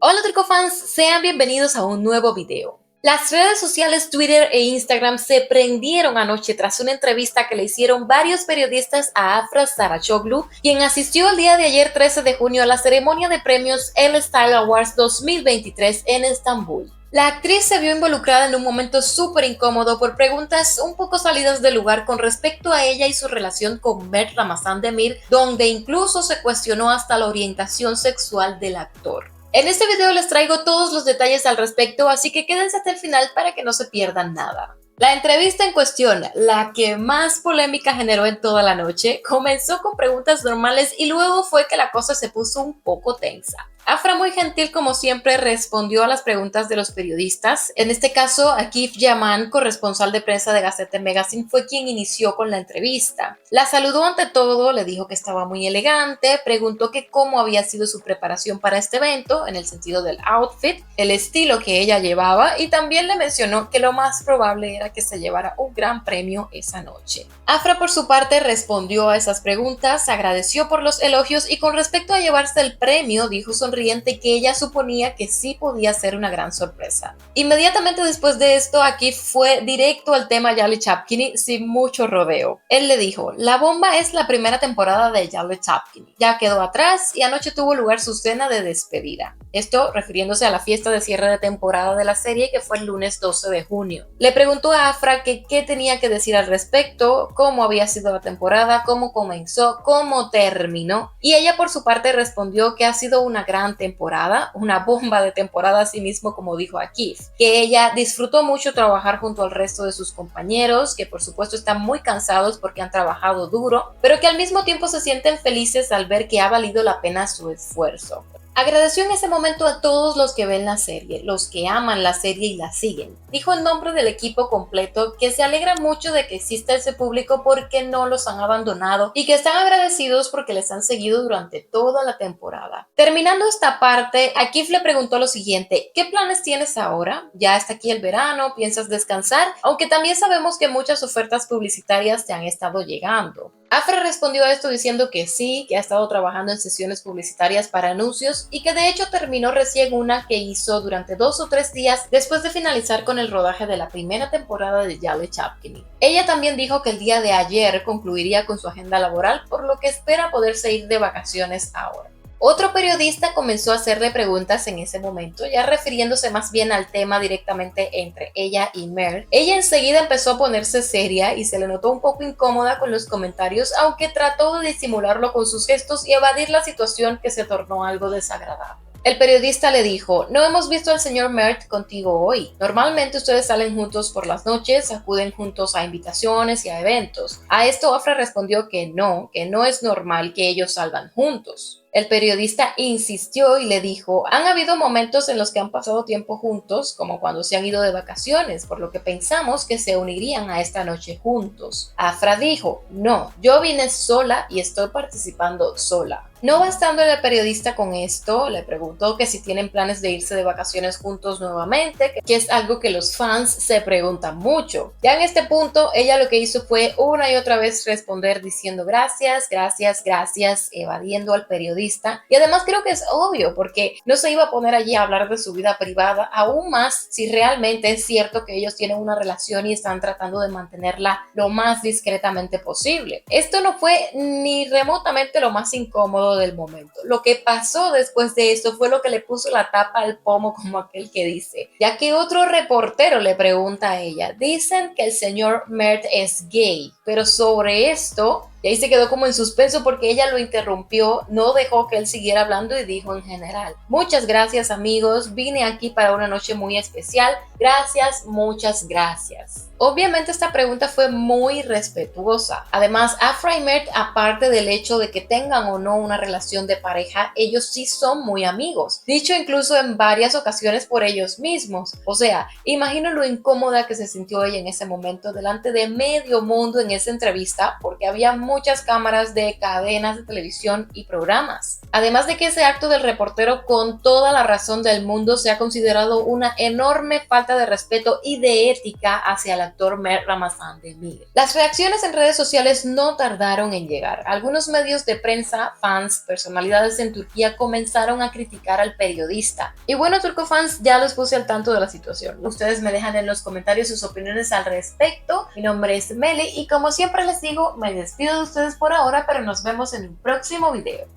Hola Tricofans, sean bienvenidos a un nuevo video. Las redes sociales Twitter e Instagram se prendieron anoche tras una entrevista que le hicieron varios periodistas a Afra Sarachoglu, quien asistió el día de ayer 13 de junio a la ceremonia de premios Elle Style Awards 2023 en Estambul. La actriz se vio involucrada en un momento súper incómodo por preguntas un poco salidas del lugar con respecto a ella y su relación con Mert Ramazan Demir, donde incluso se cuestionó hasta la orientación sexual del actor. En este video les traigo todos los detalles al respecto, así que quédense hasta el final para que no se pierdan nada. La entrevista en cuestión, la que más polémica generó en toda la noche, comenzó con preguntas normales y luego fue que la cosa se puso un poco tensa. Afra, muy gentil como siempre, respondió a las preguntas de los periodistas. En este caso, Akif Yaman, corresponsal de prensa de Gazette Magazine, fue quien inició con la entrevista. La saludó ante todo, le dijo que estaba muy elegante, preguntó que cómo había sido su preparación para este evento, en el sentido del outfit, el estilo que ella llevaba, y también le mencionó que lo más probable era que se llevara un gran premio esa noche. Afra, por su parte, respondió a esas preguntas, agradeció por los elogios y con respecto a llevarse el premio, dijo sonriente que ella suponía que sí podía ser una gran sorpresa. Inmediatamente después de esto, Akif fue directo al tema Yali Chapkini sin mucho rodeo. Él le dijo, la bomba es la primera temporada de Yali Chapkini. Ya quedó atrás y anoche tuvo lugar su cena de despedida. Esto refiriéndose a la fiesta de cierre de temporada de la serie que fue el lunes 12 de junio. Le preguntó a Afra que qué tenía que decir al respecto, cómo había sido la temporada, cómo comenzó, cómo terminó, y ella por su parte respondió que ha sido una gran temporada, una bomba de temporada así mismo como dijo Akif, que ella disfrutó mucho trabajar junto al resto de sus compañeros, que por supuesto están muy cansados porque han trabajado duro, pero que al mismo tiempo se sienten felices al ver que ha valido la pena su esfuerzo. Agradeció en ese momento a todos los que ven la serie, los que aman la serie y la siguen. Dijo en nombre del equipo completo que se alegra mucho de que exista ese público porque no los han abandonado y que están agradecidos porque les han seguido durante toda la temporada. Terminando esta parte, Akif le preguntó lo siguiente, ¿qué planes tienes ahora? ¿Ya está aquí el verano? ¿Piensas descansar? Aunque también sabemos que muchas ofertas publicitarias te han estado llegando. Afra respondió a esto diciendo que sí, que ha estado trabajando en sesiones publicitarias para anuncios y que de hecho terminó recién una que hizo durante 2 o 3 días después de finalizar con el rodaje de la primera temporada de Yali Chapkini. Ella también dijo que el día de ayer concluiría con su agenda laboral, por lo que espera poderse ir de vacaciones ahora. Otro periodista comenzó a hacerle preguntas en ese momento, ya refiriéndose más bien al tema directamente entre ella y Mert. Ella enseguida empezó a ponerse seria y se le notó un poco incómoda con los comentarios, aunque trató de disimularlo con sus gestos y evadir la situación que se tornó algo desagradable. El periodista le dijo, no hemos visto al señor Mert contigo hoy. Normalmente ustedes salen juntos por las noches, acuden juntos a invitaciones y a eventos. A esto Afra respondió que no es normal que ellos salgan juntos. El periodista insistió y le dijo, han habido momentos en los que han pasado tiempo juntos, como cuando se han ido de vacaciones, por lo que pensamos que se unirían a esta noche juntos. Afra dijo, no, yo vine sola y estoy participando sola. No bastando el periodista con esto, le preguntó que si tienen planes de irse de vacaciones juntos nuevamente, que es algo que los fans se preguntan mucho. Ya en este punto, ella lo que hizo fue una y otra vez responder diciendo gracias, gracias, gracias, evadiendo al periodista. Y además creo que es obvio, porque no se iba a poner allí a hablar de su vida privada, aún más si realmente es cierto que ellos tienen una relación y están tratando de mantenerla lo más discretamente posible. Esto no fue ni remotamente lo más incómodo del momento. Lo que pasó después de esto fue lo que le puso la tapa al pomo, como aquel que dice, ya que otro reportero le pregunta a ella, dicen que el señor Mert es gay, pero sobre esto, y ahí se quedó como en suspenso porque ella lo interrumpió, no dejó que él siguiera hablando y dijo en general, muchas gracias amigos, vine aquí para una noche muy especial, gracias, muchas gracias. Obviamente esta pregunta fue muy respetuosa. Además, Afra y Mert, aparte del hecho de que tengan o no una relación de pareja, ellos sí son muy amigos. Dicho incluso en varias ocasiones por ellos mismos. O sea, imagino lo incómoda que se sintió ella en ese momento delante de medio mundo en esa entrevista porque había muchas cámaras de cadenas de televisión y programas. Además de que ese acto del reportero, con toda la razón del mundo, se ha considerado una enorme falta de respeto y de ética hacia el actor Mer Ramazan Demir. Las reacciones en redes sociales no tardaron en llegar. Algunos medios de prensa, fans, personalidades en Turquía comenzaron a criticar al periodista. Y bueno, turcofans, ya los puse al tanto de la situación. Ustedes me dejan en los comentarios sus opiniones al respecto. Mi nombre es Meli y como siempre les digo, me despido de ustedes por ahora, pero nos vemos en un próximo video.